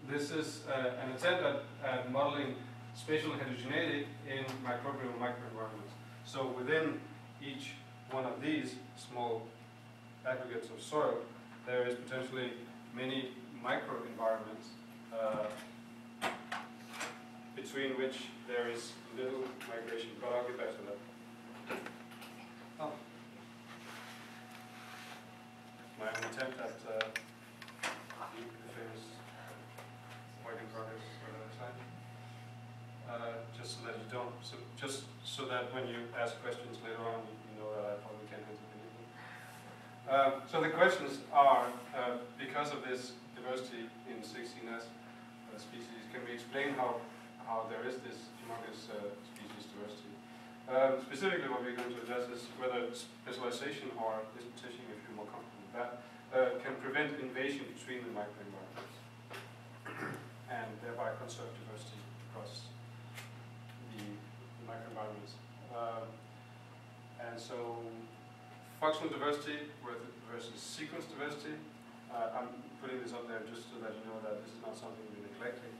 This is an attempt at modeling spatial heterogeneity in microbial microenvironments. So within each one of these small aggregates of soil, there is potentially many microenvironments between which there is little migration. But I'll get back to that. Oh. My own attempt at the famous work in progress slide. Just so that you don't, just so that when you ask questions later on, you know that I probably can't answer anything. So the questions are, because of this diversity in 16S species, can we explain how there is this humongous species diversity? Specifically, what we're going to address is whether specialization or disputation, if you're more comfortable with that, can prevent invasion between the microenvironments and thereby conserve diversity across the microenvironments. And so, functional diversity versus sequence diversity. I'm putting this up there just so that you know that this is not something we're neglecting.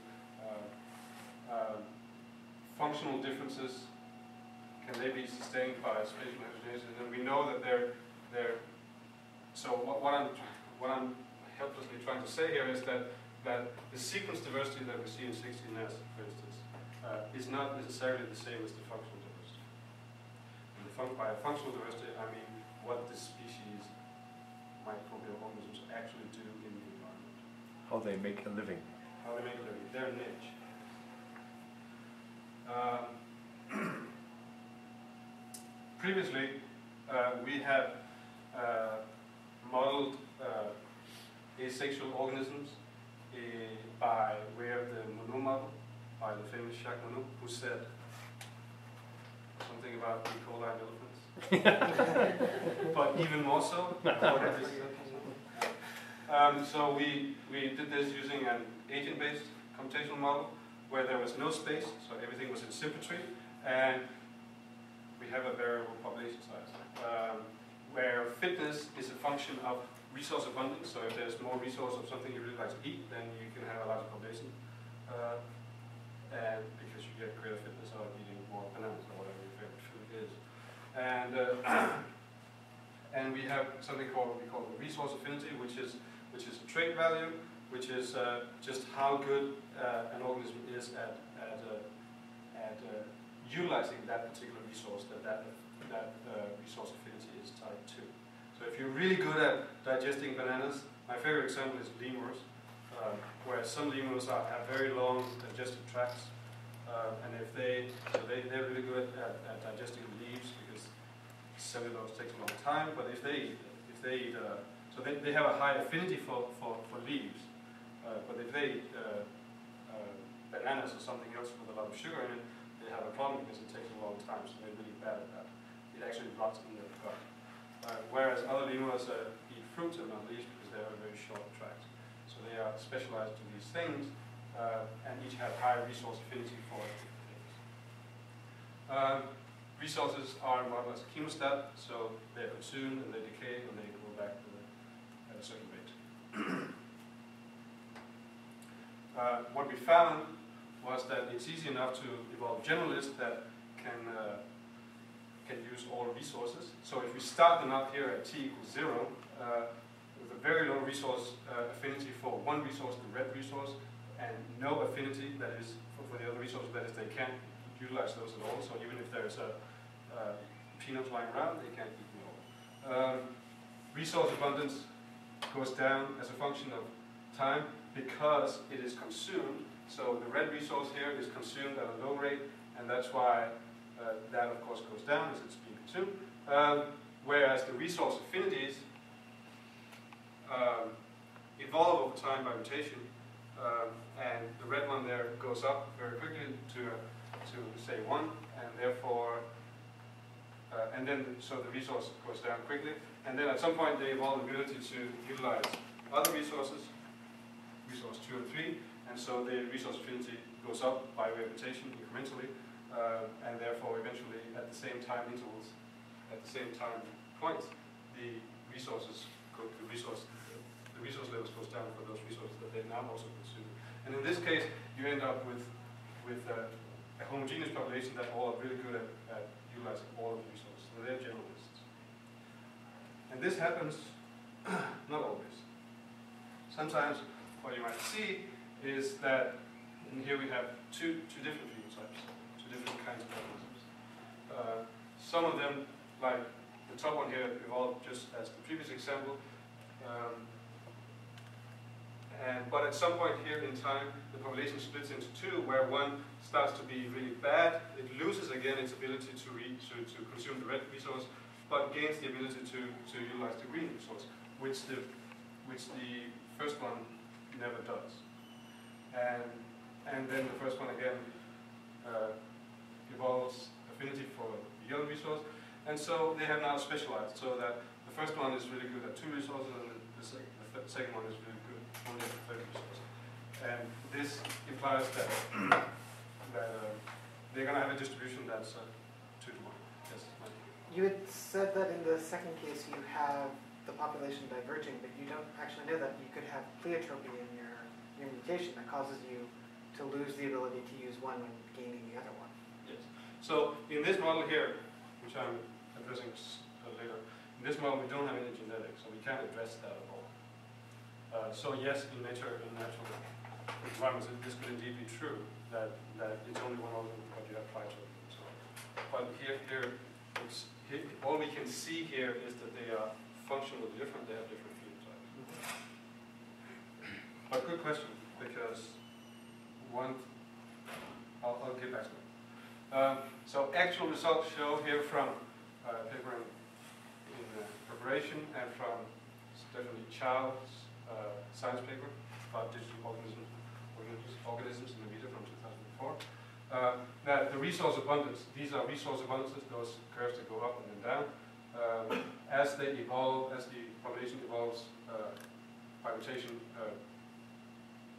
Functional differences, can they be sustained by spatial heterogeneity? And we know that they're so what I'm helplessly trying to say here is that the sequence diversity that we see in 16S, for instance, is not necessarily the same as the functional diversity. And by functional diversity, I mean what the species microbial organisms actually do in the environment. How they make a living. How they make a living, their niche. Previously, we have modeled asexual organisms by way of the Monod model, by the famous Jacques Monod, who said something about E. coli and elephants, but even more so. So we did this using an agent-based computational model where there was no space, so everything was in symmetry, and we have a variable population size, where fitness is a function of resource abundance. So if there's more resource of something you really like to eat, then you can have a larger population, and because you get greater fitness out of eating more bananas or whatever your favorite food is. And we have something we call resource affinity, which is a trait value, which is just how good an organism is at utilizing that particular resource that resource affinity is tied to. So if you're really good at digesting bananas, my favorite example is lemurs, where some lemurs have very long digestive tracts, and if they're really good at digesting leaves because cellulose takes a long time. But if they eat, so they have a high affinity for leaves. But if they eat bananas or something else with a lot of sugar in it, they have a problem because it takes a long time. So they're really bad at that. It actually rots in their gut. Whereas other lemurs eat fruits and not leaves because they have a very short tract. So they are specialized to these things, and each have high resource affinity for different things. Resources are modeled as a chemostat, so they're consumed and they decay and they go back at a certain rate. What we found was that it's easy enough to evolve generalists that can use all resources. So if we start them up here at t equals 0, with a very low resource affinity for one resource, the red resource, and no affinity, that is, for the other resources, that is, they can't utilize those at all. So even if there's peanuts lying around, they can't eat them all. Resource abundance goes down as a function of time because it is consumed. So the red resource here is consumed at a low rate, and that's why that, of course, goes down as it's being consumed. Whereas the resource affinities evolve over time by mutation, and the red one there goes up very quickly to say 1, and therefore, and then so the resource goes down quickly, and then at some point they evolve the ability to utilize other resources, resource 2 and 3, and so the resource affinity goes up by way of mutation incrementally, and therefore eventually at the same time intervals, at the same time points, the resource levels goes down for those resources that they now also consume. And And in this case, you end up with a homogeneous population that all are really good at utilizing all of the resources. So they're generalists. And this happens not always. Sometimes what you might see is that in here we have two different phenotypes, two different kinds of organisms. Some of them, like the top one here, evolved just as the previous example. But at some point here in time, the population splits into two, where one starts to be really bad. It loses again its ability to consume the red resource, but gains the ability to utilize the green resource, which the first one never does. And then the first one again evolves affinity for the yellow resource, and so they have now specialized so that the first one is really good at two resources, and the second one is really good only at the third resource. And this implies that they're going to have a distribution that's 2 to 1. Yes. You had said that in the second case you have the population diverging, but you don't actually know that. You could have pleiotropy in your mutation that causes you to lose the ability to use one when gaining the other one. Yes. So in this model here, which I'm addressing later, in this model we don't have any genetics, so we can't address that at all. So yes, in natural environments, this could indeed be true that it's only one organism, but you have pleiotropy and so on. But here, all we can see here is that they are functionally different. They have different phenotypes. But good question, because I'll get back to it. So actual results show here from paper in preparation and from Stephanie Child's science paper about digital organisms in the meter from 2004, that the resource abundance, these are resource abundances, those curves that go up and then down, as they evolve, as the population evolves by rotation,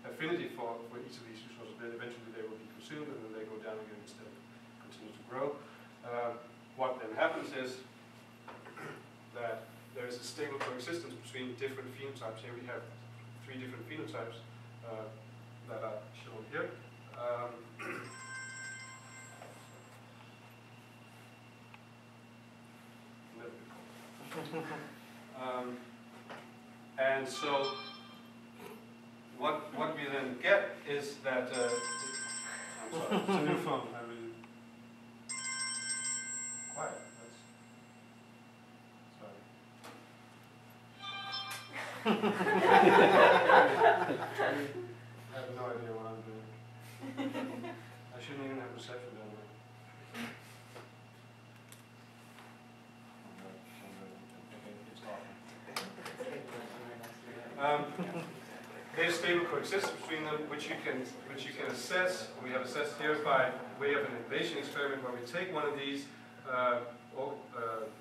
affinity for each of these resources, then eventually they will be consumed and then they go down again instead of continue to grow. What then happens is that there is a stable coexistence between different phenotypes. Here we have 3 different phenotypes that are shown here. And so what we then get is that I'm sorry, it's a new phone. I really quiet. Sorry. I have no idea what I'm doing. I shouldn't even have reception down there. There's stable coexistence between them, which you can assess. We have assessed here by way of an invasion experiment where we take one of these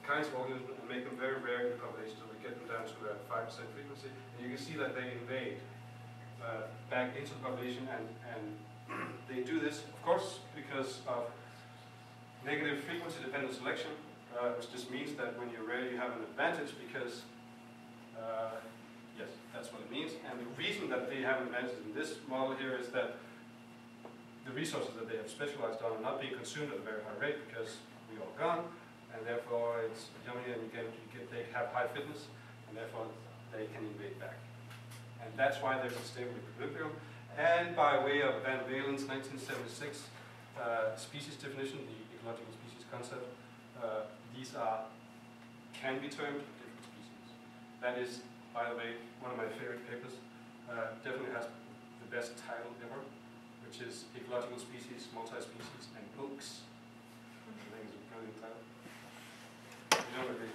kinds of organisms and make them very rare in the population, so we get them down to a 5% frequency, and you can see that they invade back into the population, and they do this, of course, because of negative frequency dependent selection, which just means that when you're rare, you have an advantage because yes, that's what it means. And the reason that they have an advantage in this model here is that the resources that they have specialized on are not being consumed at a very high rate because we are gone, and therefore it's yummy, and they have high fitness, and therefore they can invade back. And that's why there's a stable equilibrium. And by way of Van Valen's 1976 species definition, the ecological species concept, these can be termed different species. That is, by the way, one of my favorite papers. Definitely has the best title ever, which is Ecological Species, Multi-Species, and Books. I think it's a brilliant title. You don't agree?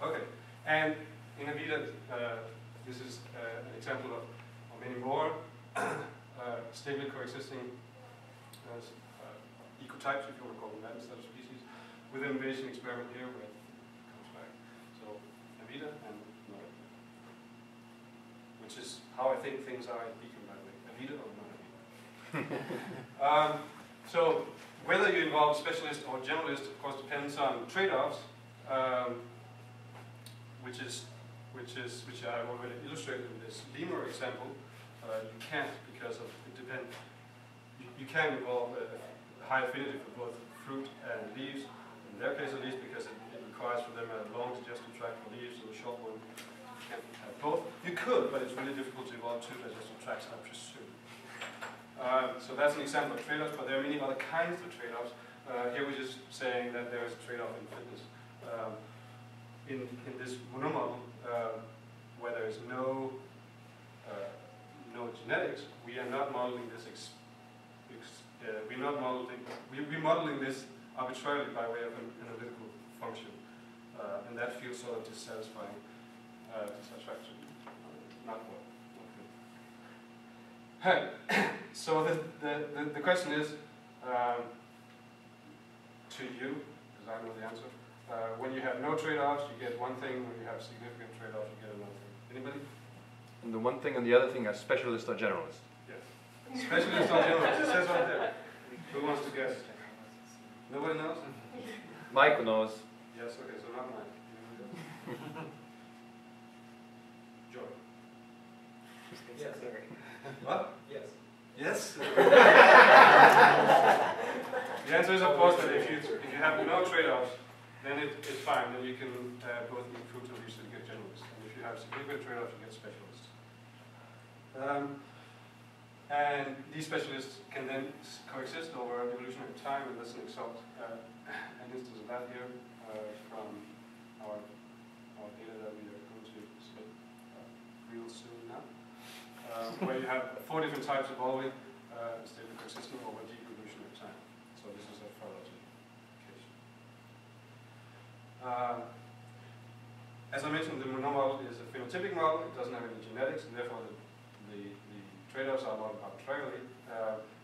Okay, and in Avida, this is an example of many more stably coexisting ecotypes, if you want to call them that, instead of species, with an invasion experiment here where it comes back. So Avida and Nora, which is how I think things are in Beacon, by the way. Avida or not Avida. So whether you involve specialist or generalist, of course, depends on trade-offs, which is which I've already illustrated in this lemur example. You can't because of it depends. You can involve a high affinity for both fruit and leaves. In their case, at least, because it requires for them a long digestive tract for leaves and a short one. You can't have both. You could, but it's really difficult to evolve two digestive tracts, I presume. So that's an example of trade-offs, but there are many other kinds of trade-offs. Here we're just saying that there is a trade-off in fitness. In this monomodel, where there is no genetics, we are not modeling this. We're modeling this arbitrarily by way of an analytical function, and that feels sort of dissatisfying, dissatisfaction, not good. So the question is to you, because I know the answer. When you have no trade-offs, you get one thing. When you have significant trade-offs, you get another thing. Anybody? And the one thing and the other thing are specialists or generalists. Yes. Specialists or generalists. It says right there. Who wants to guess? Nobody knows? Mike knows. Yes, okay, so not mine. Joy. Yes. What? Yes. Yes? The answer is, of course, that if you have no trade-offs, then it's fine. Then you can both eat fruit and leaves and get generalists. And if you have significant trade-offs, you get specialists. And these specialists can then coexist over evolutionary time, and that's an instance of that here from our data that we are going to submit real soon now, where you have 4 different types of evolving stable coexisting over deep evolutionary time. So this is a phylogeny case. As I mentioned, the monomodel is a phenotypic model. It doesn't have any genetics, and therefore the trade-offs are modeled arbitrarily.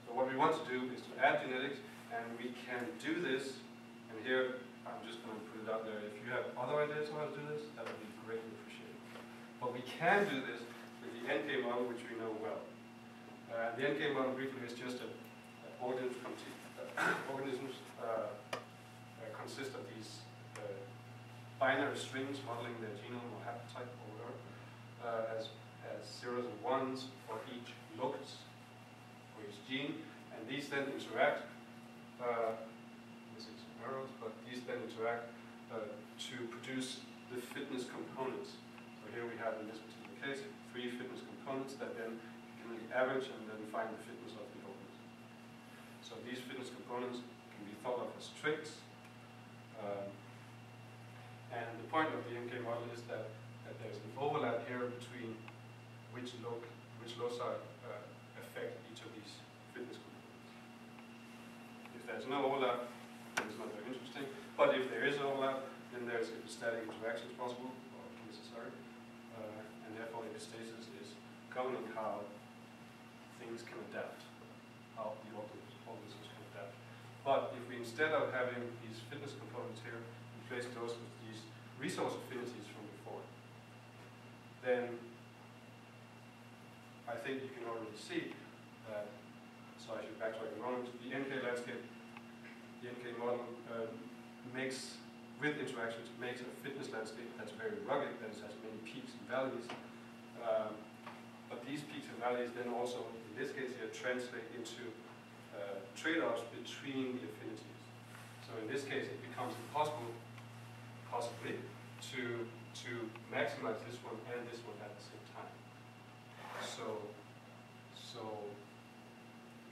So what we want to do is to add genetics, and we can do this. And here, I'm just going to put it out there. If you have other ideas on how to do this, that would be greatly appreciated. But we can do this with the NK model, which we know well. The NK model, briefly, is just organisms consist of these binary strings modeling their genome or haplotype or whatever, as zeros and ones for each locus, for each gene, and these then interact. This is arrows, but these then interact to produce the fitness components. So here we have, in this particular case, 3 fitness components that then can be average and then find the fitness of the organism. So these fitness components can be thought of as traits. And the point of the NK model is that there's an overlap here between which loci affect each of these fitness components. If there's no overlap, then it's not very interesting. But if there is overlap, then there's epistatic interactions possible or necessary, and therefore epistasis is governing how things can adapt, how the organisms can adapt. But if we, instead of having these fitness components here, replace those with these resource affinities from before, then I think you can already see that, so I should backtrack a moment, the NK landscape, the NK model makes, with interactions, makes a fitness landscape that's very rugged, that has many peaks and valleys. But these peaks and valleys then also, in this case here, translate into trade-offs between the affinities. So in this case, it becomes impossible, possibly, to maximize this one and this one at the same time. So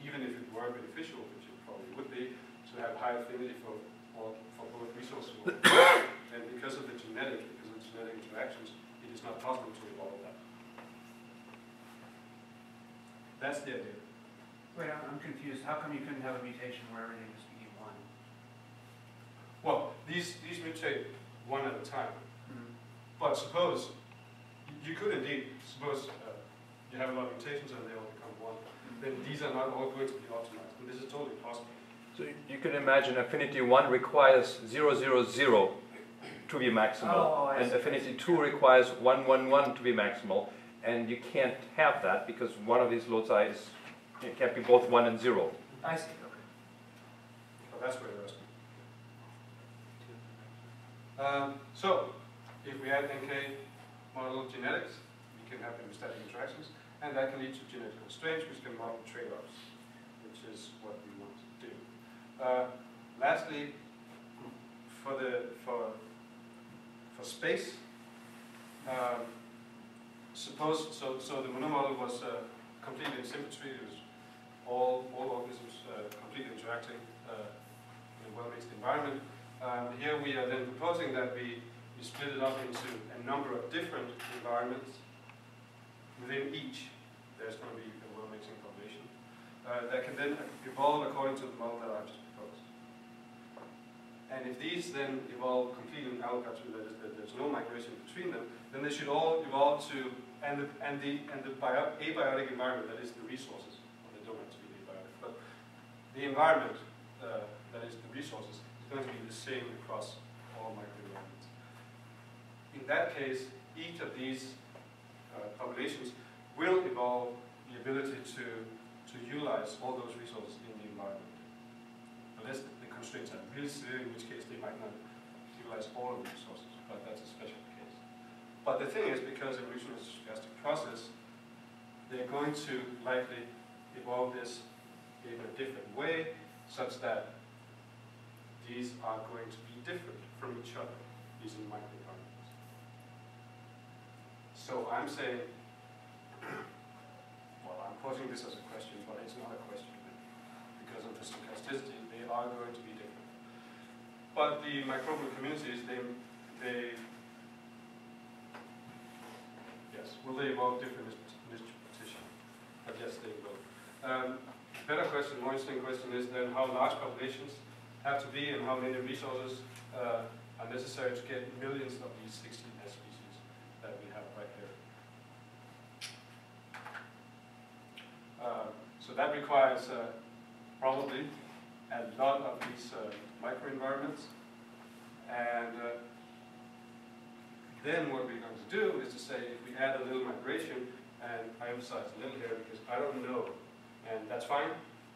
even if it were beneficial, which it probably would be, to have high affinity for both resources, then because of the genetic interactions, it is not possible to evolve that. That's the idea. Wait, I'm confused. How come you couldn't have a mutation where everything just became 1? Well, these mutate one at a time. But suppose, you could indeed, suppose you have a lot of mutations and they all become 1, then these are not all going to be optimized, and this is totally possible. So you can imagine affinity 1 requires 0, 0, 0 to be maximal, and affinity 2 requires 1, 1, 1 to be maximal, and you can't have that because one of these loci is, it can't be both 1 and 0. I see, okay. So that's where you're asking. So, if we add NK model genetics, we can have hemostatic interactions, and that can lead to genetic constraints, which can model trade-offs, which is what we want to do. Lastly, for space, suppose so the Monod model was completely in symmetry. It was all organisms completely interacting in a well-mixed environment. Here we are then proposing that we split it up into a number of different environments. Within each, there's going to be a well-mixing population that can then evolve according to the model that I've just proposed. And if these then evolve completely in allogatry, that is, that there's no migration between them, then they should all evolve to the abiotic environment, that is the resources. Well, they don't have to be abiotic, but the environment that is the resources is going to be the same across all microenvironments. In that case, each of these populations will evolve the ability to utilize all those resources in the environment. Unless the constraints are really severe, in which case they might not utilize all of the resources, but that's a special case. But the thing is, because evolution is a stochastic process, they're going to likely evolve this in a different way, such that these are going to be different from each other using microenvironments. So I'm saying, well, I'm posing this as a question, but it's not a question. Because of the stochasticity, they are going to be different. But the microbial communities, yes, will they evolve different in this petition? But yes, they will. Better question, more interesting question is then how large populations have to be and how many resources are necessary to get millions of these 16 S species that we have right here. So that requires probably a lot of these microenvironments. And then what we're going to do is to say, if we add a little migration, and I emphasize a little here because I don't know, and that's fine,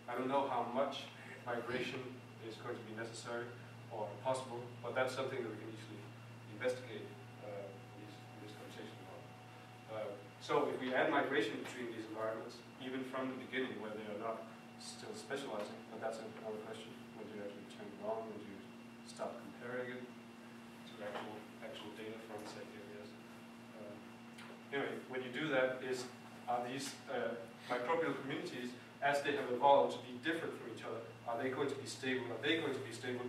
I don't know how much migration is going to be necessary or possible, but that's something that we can easily investigate in this conversation about. So if we add migration between these environments, even from the beginning where they are not still specializing, but that's another question, when do you actually turn it on, when do you start comparing it to actual data from said areas. Anyway, when you do that, are these microbial communities, as they have evolved to be different from each other, are they going to be stable? Are they going to be stable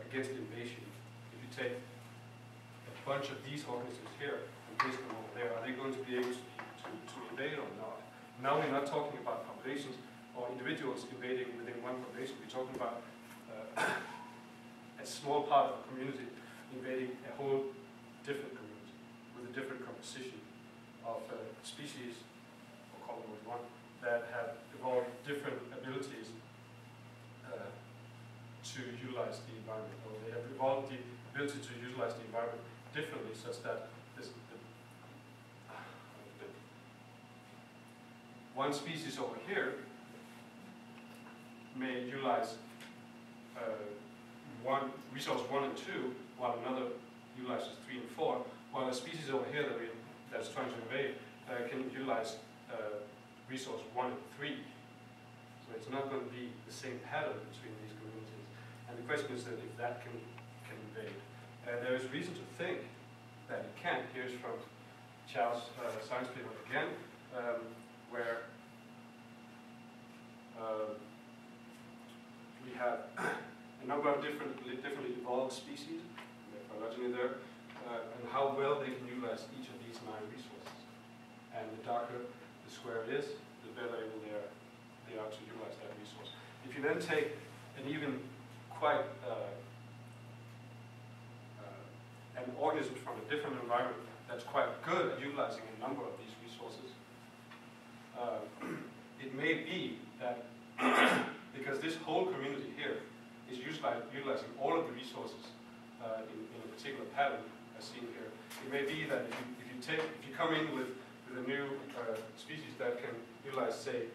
against invasion? If you take a bunch of these organisms here and place them over there, are they going to be able to invade or not? Now we're not talking about populations or individuals invading within one population. We're talking about a small part of a community invading a whole different community with a different composition of species, or call them one, that have evolved different abilities to utilize the environment, or they have evolved the ability to utilize the environment differently, such that one species over here may utilize resource 1 and 2, while another utilizes 3 and 4, while a species over here that's trying to invade can utilize resource 1 and 3. So it's not going to be the same pattern between these communities. And the question is that if that can invade. There is reason to think that it can. Here's from Charles' science paper again, where we have a number of differently evolved species, their phylogeny there, and how well they can utilize each of these 9 resources. And the darker the square is, the better able they are to utilize that resource. If you then take an even quite an organism from a different environment that's quite good at utilizing a number of these resources, it may be that because this whole community here is utilizing all of the resources in a particular pattern, as seen here, it may be that if you come in with a new species that can utilize, say,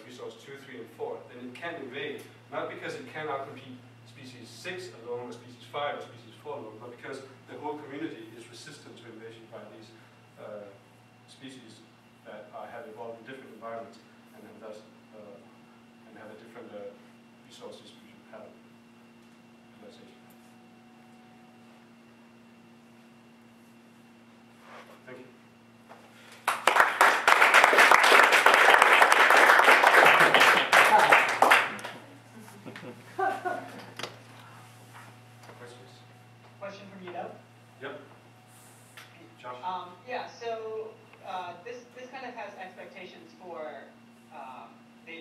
resource 2, 3, and 4, then it can invade, not because it can outcompete species 6 alone, or species 5, or species 4 alone, but because the whole community is resistant to invasion by these species that have evolved in different environments and have thus and have a different resource distribution pattern utilization. Thank you. Questions? Question from you, Doug? Yep. Josh? Yeah, so this kind of has expectations for the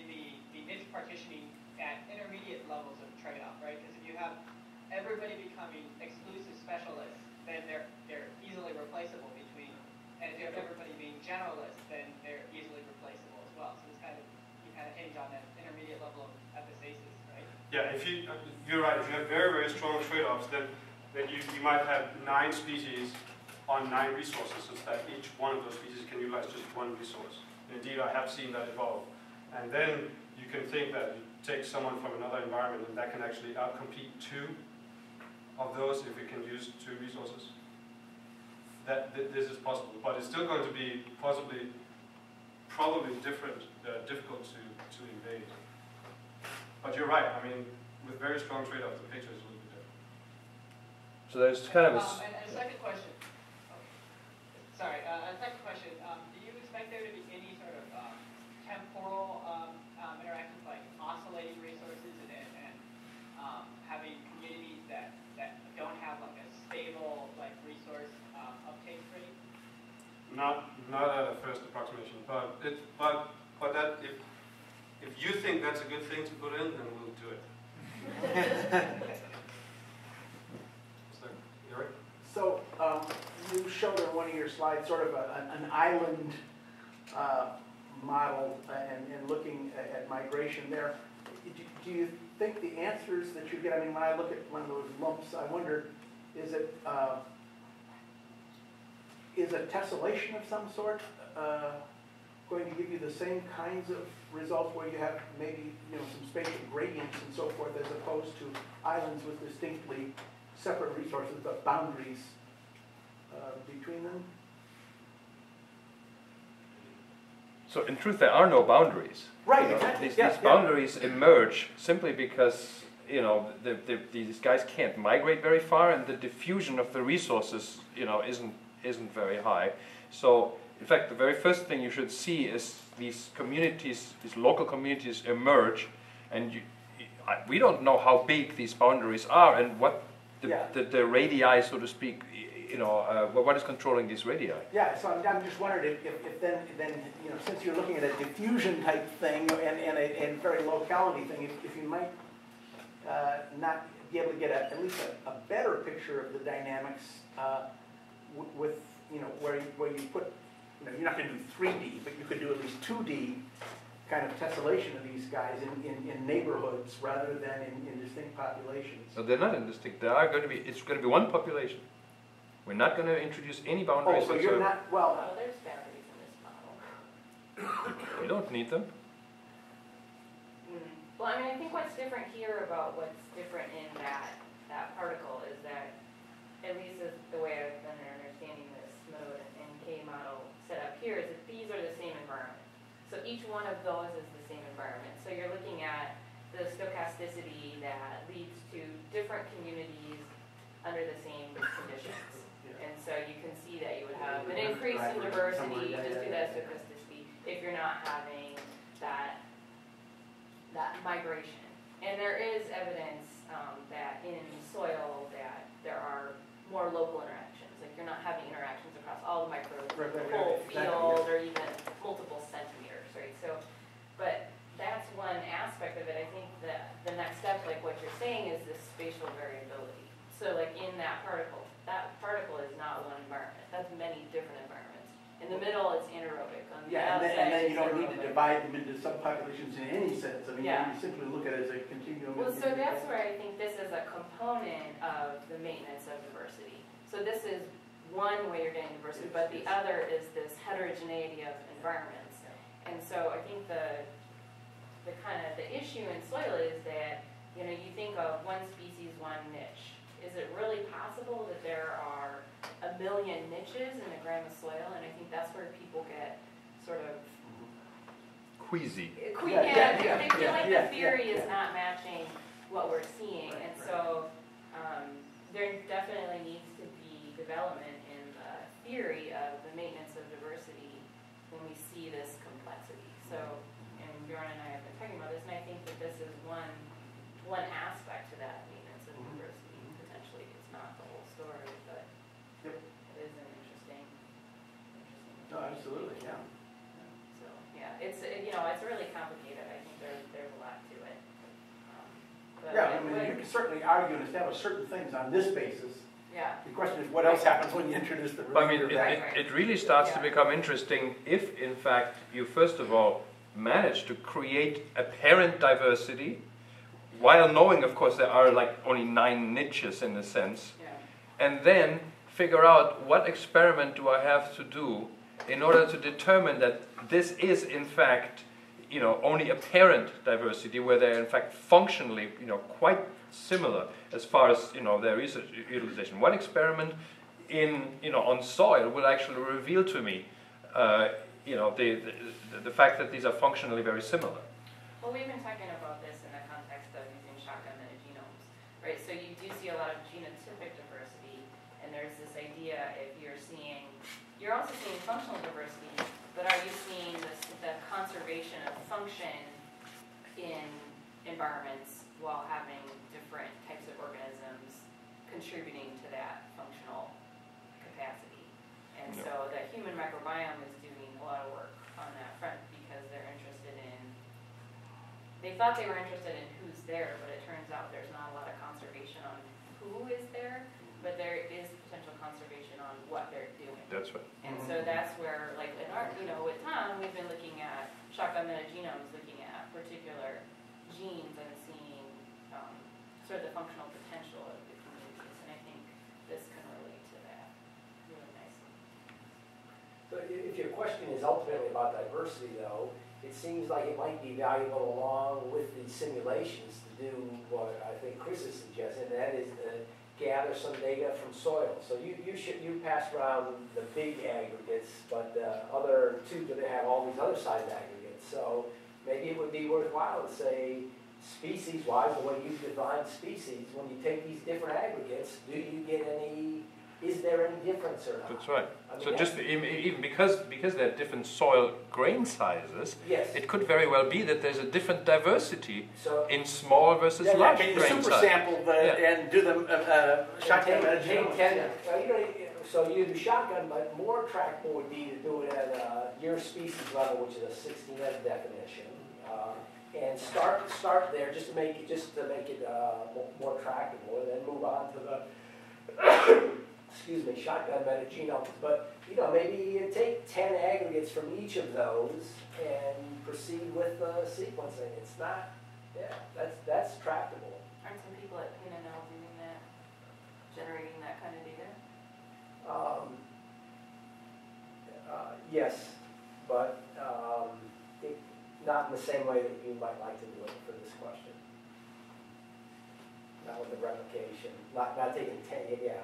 niche partitioning at intermediate levels of trade-off, right? Because if you have everybody becoming exclusive specialists, then they're easily replaceable between, and if you have everybody being generalists, then they're easily replaceable as well. So it's kind of, you kind of hinge on that intermediate level of epistasis, right? Yeah, if you're right. If you have very, very strong trade-offs, then you might have 9 species on 9 resources, so that each one of those species can utilize just one resource. Indeed, I have seen that evolve. And then you can think that you take someone from another environment and that can actually outcompete 2 of those if it can use 2 resources. This is possible, but it's still going to be probably difficult to invade. But you're right. I mean, with very strong trade-offs, the picture is a little bit different. So there's kind of a... And a second question. Sorry, a second question. Do you expect there to be any sort of temporal interactions, like oscillating resources and having communities that don't have like a stable resource uptake rate? Not at a first approximation, but that if you think that's a good thing to put in, then we'll do it. Eric? So you showed on one of your slides sort of an island model and looking at migration there. Do you think the answers that you get, I mean, when I look at one of those lumps, I wonder, is a tessellation of some sort going to give you the same kinds of results where you have maybe some spatial gradients and so forth, as opposed to islands with distinctly separate resources but boundaries between them? So in truth, there are no boundaries. Right, exactly. These boundaries emerge simply because these guys can't migrate very far, and the diffusion of the resources isn't very high. So in fact, the very first thing you should see is these communities, these local communities emerge, and we don't know how big these boundaries are and what the radii, so to speak, what is controlling these radii. Yeah, so I'm just wondering if then since you're looking at a diffusion type thing and a very locality thing, if you might not be able to get at least a better picture of the dynamics with where you put, you're not going to do 3D, but you could do at least 2D kind of tessellation of these guys in neighborhoods rather than in distinct populations. So they're not in distinct. It's going to be one population. We're not going to introduce any boundaries. Oh, so you're not, well... Oh, there's boundaries in this model. We don't need them. Well, I mean, I think what's different here about what's different in that particle is that, at least as the way I've been understanding this mode and K model set up here, is that these are the same environment. So each one of those is the same environment. So you're looking at the stochasticity that leads to different communities under the same conditions. And so you can see that you would have an increase in diversity just through that stochasticity if you're not having that migration. And there is evidence that in soil that there are more local interactions. Like you're not having interactions across all the microbes, the whole field, or even multiple centimeters, right? So, but that's one aspect of it. I think that the next step, like what you're saying, is this spatial variability. So like in that particle is not one environment. That's many different environments. In the middle, it's anaerobic. On the outside, and then you don't aerobic. need to divide them into subpopulations in any sense. I mean, Yeah. you simply look at it as a continuum. Well, so that's where I think this is a component of the maintenance of diversity. So this is one way you're getting diversity, but the other is this heterogeneity of environments. And so I think the issue in soil is that you think of one species, one niche. Is it really possible that there are a million niches in a gram of soil, and I think that's where people get sort of Queasy. they feel like the theory is not matching what we're seeing, and so there definitely needs to be development in the theory of the maintenance of diversity when we see this complexity. So, and Bjørn and I have been talking about this, and I think that this is one aspect to that maintenance of diversity. Potentially, it's not the whole story, but it is an interesting. No, absolutely, yeah. So yeah, it's it's really complicated. I think there's a lot to it. But Yeah, I mean, you can certainly argue and establish certain things on this basis. yeah. The question is, what else happens when you introduce the But I mean, remainder of that? it really starts to become interesting if, in fact, you first of all manage to create apparent diversity, while knowing, of course, there are like only 9 niches in a sense, and then figure out what experiment do I have to do in order to determine that this is, in fact, only apparent diversity, where they're in fact functionally, quite similar as far as their research utilization. What experiment on soil will actually reveal to me, the fact that these are functionally very similar. Well, we've been talking about this in the context of using shotgun metagenomes, right? So you do see a lot of genotypic diversity, and there's this idea if you're also seeing functional diversity, but are you seeing the conservation of function in environments while having different types of organisms contributing to that functional capacity? And so the human microbiome is doing a lot of work on that front because they thought they were interested in who's there, but it turns out there's not a lot of conservation on who is there, but there is potential conservation on what they're doing. That's right. And so that's where, like in our, with Tom, we've been looking at shotgun metagenomes, looking at particular genes and seeing sort of the functional potential of the communities. And I think this can relate to that really nicely. So if your question is ultimately about diversity, though, it seems like it might be valuable along with the simulations to do what I think Chris is suggesting, and that is gather some data from soil. So you passed around the big aggregates, but the other two that have all these other size aggregates. So maybe it would be worthwhile to say, species-wise, the way you define species, when you take these different aggregates, is there any difference or not? That's right. I mean, So just even because there are different soil grain sizes, yes. it could very well be that there's a different diversity So in small versus large Can you grain super size. sample and do the shotgun metagenome? So you do shotgun, but more tractable would be to do it at your species level, which is a 16F definition, and start there just to make it more tractable, and then move on to the shotgun metagenomes. But maybe you take 10 aggregates from each of those and proceed with sequencing. It's not, that's tractable. Aren't some people at PNNL doing that, generating that kind of data? Yes, but not in the same way that you might like to do it for this question. Not with the replication, not taking 10, yeah.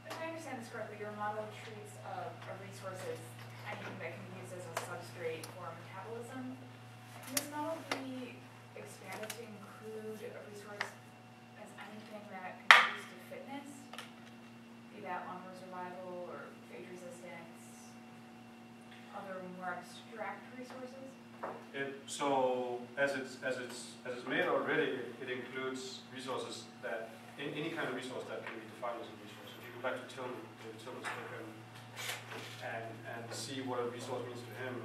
If I understand this correctly, your model treats a resource as anything that can be used as a substrate for metabolism. Can this model be expanded to include a resource as anything that contributes to fitness, be that longer survival or phage resistance, other more abstract resources? So as it's made already, it includes resources that any kind of resource that can be defined as a resource. If you go back to Tillman's book and see what a resource means to him,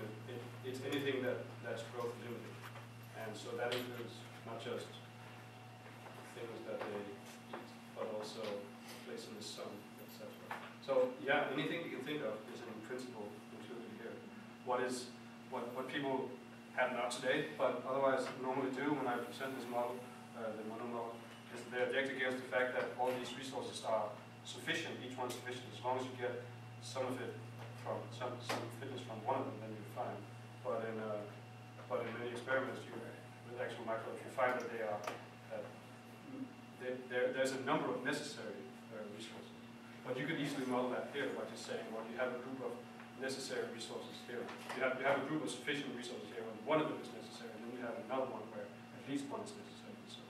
it's anything that's growth limited, and so that includes not just things that they eat, but also a place in the sun, etc. So yeah, anything you can think of is in principle included here. What people have not today, but otherwise normally do when I present this model, the mono model, is they object against the fact that all these resources are sufficient, each one sufficient. As long as you get some of it from some fitness from one of them, then you're fine. But in many experiments, with actual microbes, you find that they are there's a number of necessary resources. But you could easily model that here by just saying, well, you have a group of necessary resources here. You have a group of sufficient resources here, and one of them is necessary, and then you have another one where at least one is necessary. So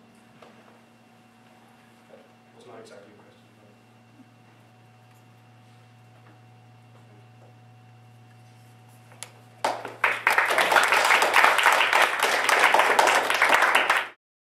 that was not exactly